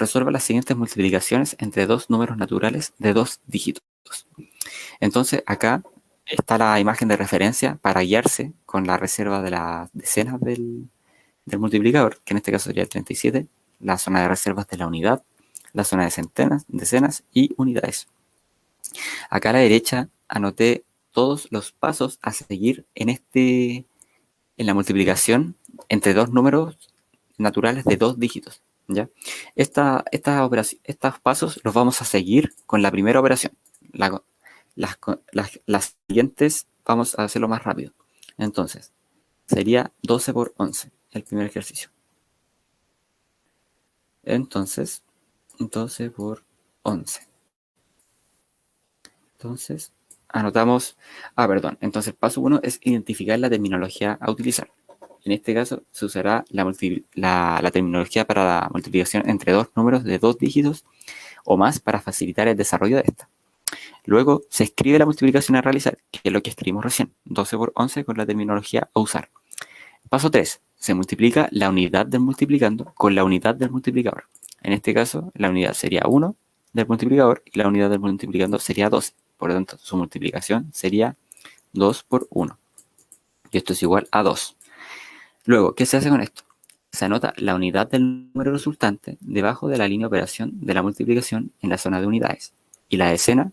resuelva las siguientes multiplicaciones entre dos números naturales de 2 dígitos. Entonces, acá está la imagen de referencia para guiarse con la reserva de las decenas del multiplicador, que en este caso sería el 37, la zona de reservas de la unidad, la zona de centenas, decenas y unidades. Acá a la derecha anoté todos los pasos a seguir en la multiplicación entre dos números naturales de 2 dígitos. ¿Ya? Estos pasos los vamos a seguir con la primera operación. Las siguientes vamos a hacerlo más rápido. Entonces, sería 12 por 11, el primer ejercicio. Entonces, 12 por 11. Entonces, anotamos... Entonces, paso 1 es identificar la terminología a utilizar. En este caso, se usará la terminología para la multiplicación entre dos números de 2 dígitos o más para facilitar el desarrollo de esta. Luego, se escribe la multiplicación a realizar, que es lo que escribimos recién, 12 por 11 con la terminología a usar. Paso 3. Se multiplica la unidad del multiplicando con la unidad del multiplicador. En este caso, la unidad sería 1 del multiplicador y la unidad del multiplicando sería 12. Por lo tanto, su multiplicación sería 2 por 1. Y esto es igual a 2. Luego, ¿qué se hace con esto? Se anota la unidad del número resultante debajo de la línea de operación de la multiplicación en la zona de unidades. Y la decena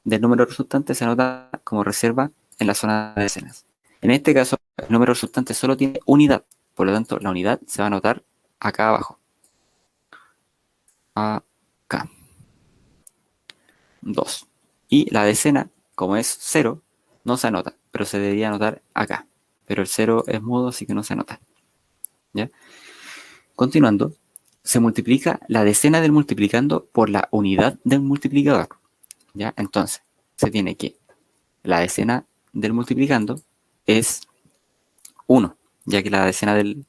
del número resultante se anota como reserva en la zona de decenas. En este caso, el número resultante solo tiene unidad. Por lo tanto, la unidad se va a anotar acá abajo. Acá. 2. Y la decena, como es 0, no se anota, pero se debería anotar acá. Pero el 0 es mudo, así que no se anota. ¿Ya? Continuando, se multiplica la decena del multiplicando por la unidad del multiplicador. ¿Ya? Entonces, se tiene que la decena del multiplicando es 1, ya que la decena del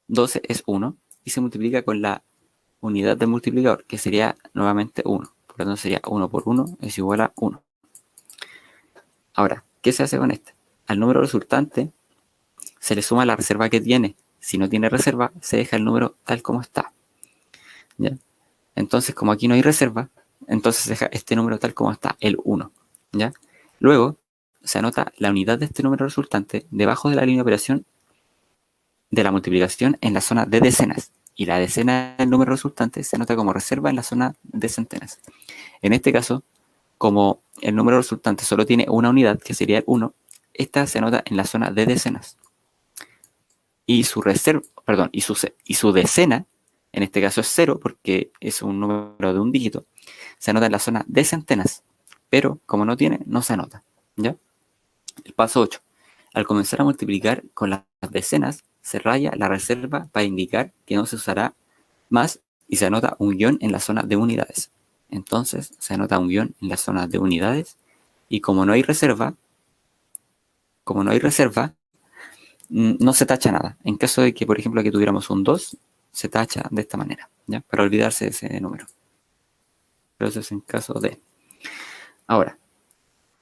12 es 1 y se multiplica con la unidad del multiplicador, que sería nuevamente 1. Por lo tanto, sería 1 por 1 es igual a 1. Ahora, ¿qué se hace con este? Al número resultante se le suma la reserva que tiene. Si no tiene reserva, se deja el número tal como está. ¿Ya? Entonces, como aquí no hay reserva, entonces se deja este número tal como está, el 1. ¿Ya? Luego, se anota la unidad de este número resultante debajo de la línea de operación de la multiplicación en la zona de decenas. Y la decena del número resultante se anota como reserva en la zona de centenas. En este caso, como el número resultante solo tiene una unidad, que sería el 1, esta se anota en la zona de decenas. Y su decena, en este caso es 0, porque es un número de un dígito, se anota en la zona de centenas. Pero como no tiene, no se anota. ¿Ya? El paso 8. Al comenzar a multiplicar con las decenas, se raya la reserva para indicar que no se usará más y se anota un guión en la zona de unidades. Entonces se anota un guión en la zona de unidades y como no hay reserva, no se tacha nada. En caso de que, por ejemplo, aquí tuviéramos un 2, se tacha de esta manera, ¿ya? Para olvidarse de ese número. Pero eso es en caso de... Ahora,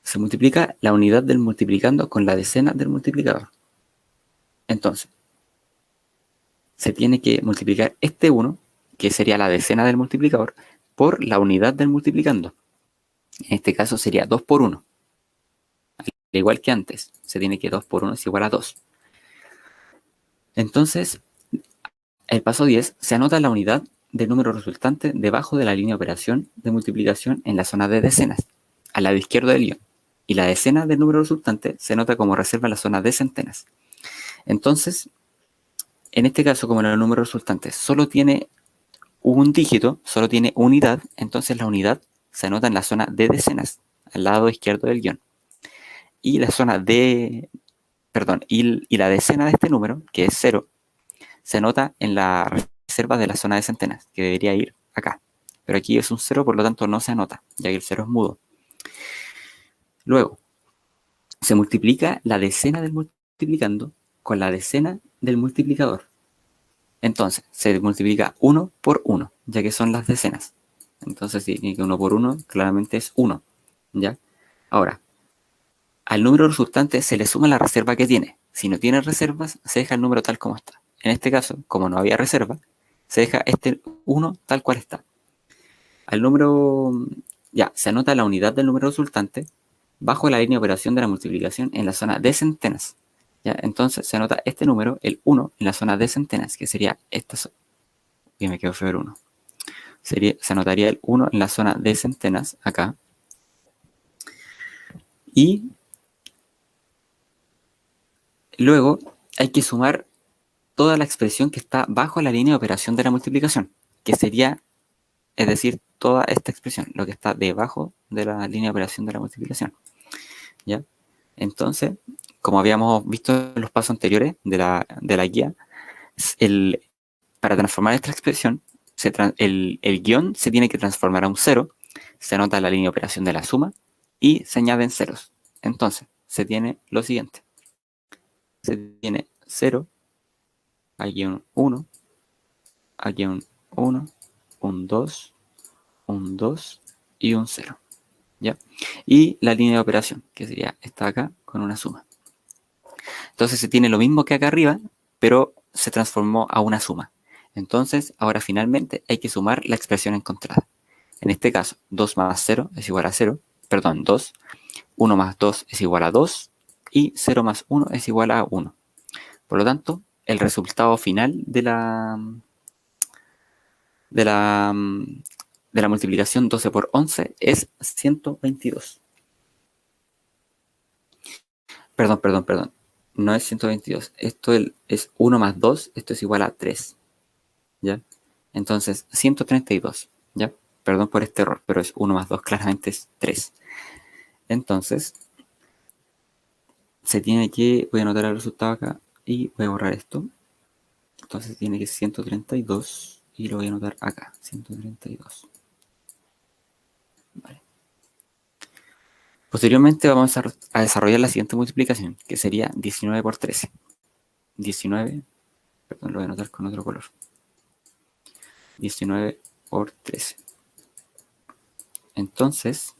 se multiplica la unidad del multiplicando con la decena del multiplicador. Entonces, se tiene que multiplicar este 1, que sería la decena del multiplicador, por la unidad del multiplicando. En este caso sería 2 por 1. Al igual que antes, se tiene que 2 por 1 es igual a 2. Entonces, el paso 10, se anota la unidad del número resultante debajo de la línea de operación de multiplicación en la zona de decenas, al lado izquierdo del guión. Y la decena del número resultante se anota como reserva en la zona de centenas. Entonces, en este caso, como el número resultante solo tiene un dígito, solo tiene unidad, entonces la unidad se anota en la zona de decenas, al lado izquierdo del guión. Y la zona de... y la decena de este número, que es 0, se anota en la reserva de la zona de centenas, que debería ir acá. Pero aquí es un 0, por lo tanto no se anota, ya que el 0 es mudo. Luego, se multiplica la decena del multiplicando con la decena del multiplicador. Entonces, se multiplica 1 por 1, ya que son las decenas. Entonces, si tiene que 1 por 1, claramente es 1. ¿Ya? Ahora, al número resultante se le suma la reserva que tiene. Si no tiene reservas, se deja el número tal como está. En este caso, como no había reserva, se deja este 1 tal cual está. Al número, ya, se anota la unidad del número resultante bajo la línea de operación de la multiplicación en la zona de centenas. ¿Ya? Entonces se anota este número, el 1, en la zona de centenas, que sería esta zona. Y me quedo feo el 1. Se anotaría el 1 en la zona de centenas, acá. Y luego hay que sumar toda la expresión que está bajo la línea de operación de la multiplicación, que sería, es decir, toda esta expresión, lo que está debajo de la línea de operación de la multiplicación. ¿Ya? Entonces, como habíamos visto en los pasos anteriores de la guía, para transformar esta expresión, el guión se tiene que transformar a un 0, se anota la línea de operación de la suma y se añaden ceros. Entonces, se tiene lo siguiente. Se tiene 0, aquí un 1, aquí un 1, un 2, un 2 y un 0. ¿Ya? Y la línea de operación, que sería esta acá con una suma. Entonces se tiene lo mismo que acá arriba, pero se transformó a una suma. Entonces, ahora finalmente hay que sumar la expresión encontrada. En este caso, 2 más 0 es igual a 0, perdón, 2, 1 más 2 es igual a 2 y 0 más 1 es igual a 1. Por lo tanto, el resultado final de la multiplicación 12 por 11 es 122. Perdón. No es 122. Esto es 1 más 2, esto es igual a 3. ¿Ya? Entonces, 132, ¿ya? Perdón por este error, pero es 1 más 2, claramente es 3. Entonces, se tiene que, voy a anotar el resultado acá y voy a borrar esto. Entonces tiene que ser 132 y lo voy a anotar acá, 132. Vale. Posteriormente vamos a desarrollar la siguiente multiplicación, que sería 19 por 13. 19, perdón, lo voy a anotar con otro color. 19 por 13. Entonces,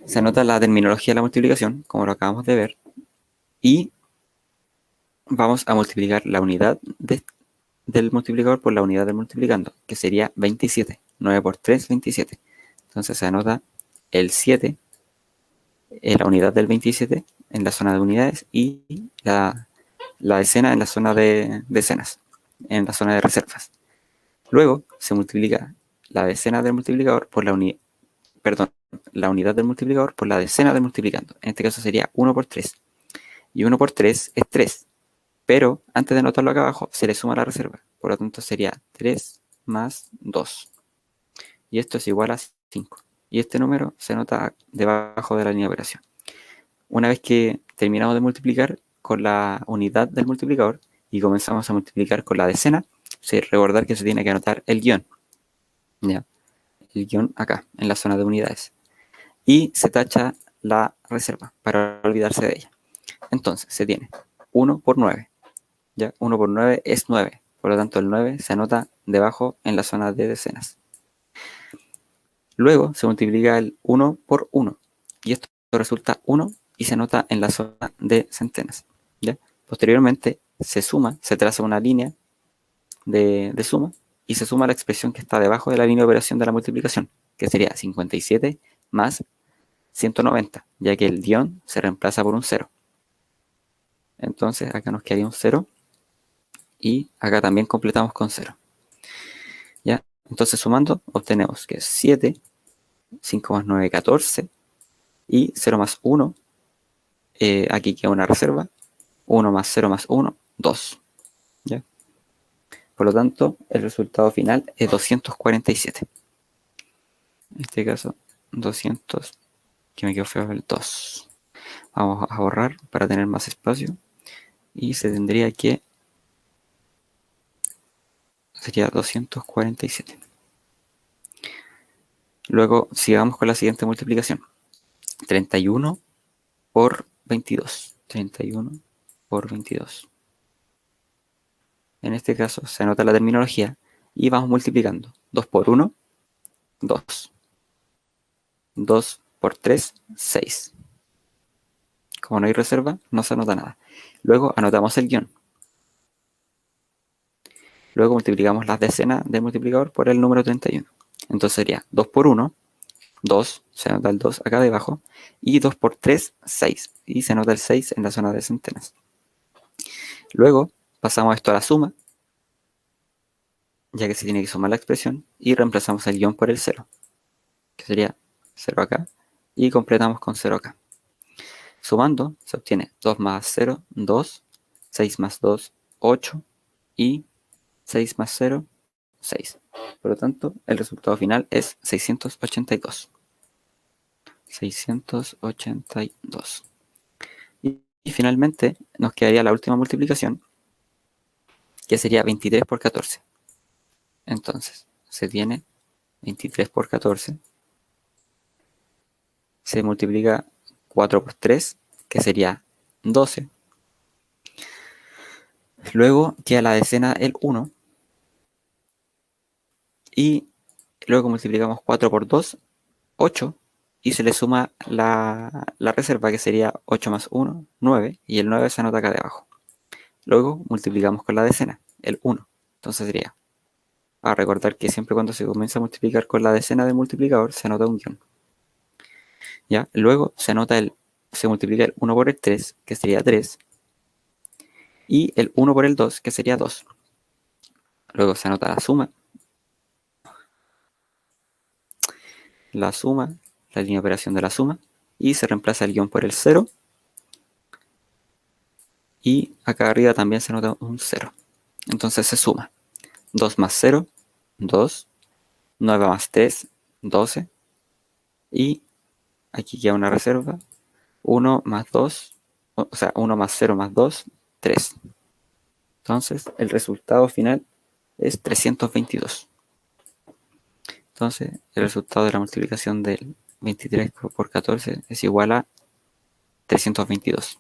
se anota la terminología de la multiplicación, como lo acabamos de ver, y vamos a multiplicar la unidad del multiplicador por la unidad del multiplicando, que sería 27. 9 por 3, 27. Entonces se anota el 7, la unidad del 27 en la zona de unidades y la decena en la zona de decenas, en la zona de reservas. Luego se multiplica la decena del multiplicador por la unidad, perdón, la unidad del multiplicador por la decena del multiplicando. En este caso sería 1 por 3. Y 1 por 3 es 3. Pero antes de anotarlo acá abajo, se le suma la reserva. Por lo tanto, sería 3 más 2. Y esto es igual a 5. Y este número se anota debajo de la línea de operación. Una vez que terminamos de multiplicar con la unidad del multiplicador y comenzamos a multiplicar con la decena, recordar que se tiene que anotar el guión. ¿Ya? El guión acá, en la zona de unidades. Y se tacha la reserva para olvidarse de ella. Entonces, se tiene 1 por 9. ¿Ya? 1 por 9 es 9. Por lo tanto, el 9 se anota debajo en la zona de decenas. Luego se multiplica el 1 por 1. Y esto resulta 1 y se anota en la zona de centenas. ¿Ya? Posteriormente se suma, se traza una línea de suma y se suma la expresión que está debajo de la línea de operación de la multiplicación, que sería 57 más 190, ya que el guión se reemplaza por un 0. Entonces acá nos quedaría un 0 y acá también completamos con 0. ¿Ya? Entonces sumando obtenemos que es 7, 5 más 9, 14 y 0 más 1, aquí queda una reserva, 1 más 0 más 1, 2. ¿Ya? Por lo tanto, el resultado final es 247. En este caso, 200, que me quedó feo el 2. Vamos a borrar para tener más espacio. Y se tendría que, sería 247. Luego, sigamos con la siguiente multiplicación. 31 por 22. 31 por 22. En este caso, se anota la terminología y vamos multiplicando. 2 por 1, 2. 2 por 3, 6. Como no hay reserva, no se anota nada. Luego anotamos el guión. Luego multiplicamos las decenas del multiplicador por el número 31. Entonces sería 2 por 1, 2, se anota el 2 acá debajo, y 2 por 3, 6, y se anota el 6 en la zona de centenas. Luego pasamos esto a la suma, ya que se tiene que sumar la expresión, y reemplazamos el guión por el 0, que sería 0 acá, y completamos con 0 acá. Sumando se obtiene 2 más 0, 2, 6 más 2, 8, y 6 más 0, 6. Por lo tanto, el resultado final es 682. 682. Y finalmente nos quedaría la última multiplicación, que sería 23 por 14. Entonces, se tiene 23 por 14. Se multiplica 4 por 3, que sería 12. Luego queda la decena el 1. Y luego multiplicamos 4 por 2, 8. Y se le suma la reserva, que sería 8 más 1, 9. Y el 9 se anota acá debajo. Luego multiplicamos con la decena, el 1. Entonces sería, a recordar que siempre cuando se comienza a multiplicar con la decena del multiplicador, se anota un guión. ¿Ya? Luego se multiplica el 1 por el 3, que sería 3. Y el 1 por el 2, que sería 2. Luego se anota la línea de operación de la suma, y se reemplaza el guión por el 0. Y acá arriba también se anota un 0. Entonces se suma 2 más 0, 2, 9 más 3, 12. Y aquí queda una reserva, 1 más 2, o sea, 1 más 0 más 2, 3. Entonces, el resultado final es 322. Entonces, el resultado de la multiplicación del 23 por 14 es igual a 322.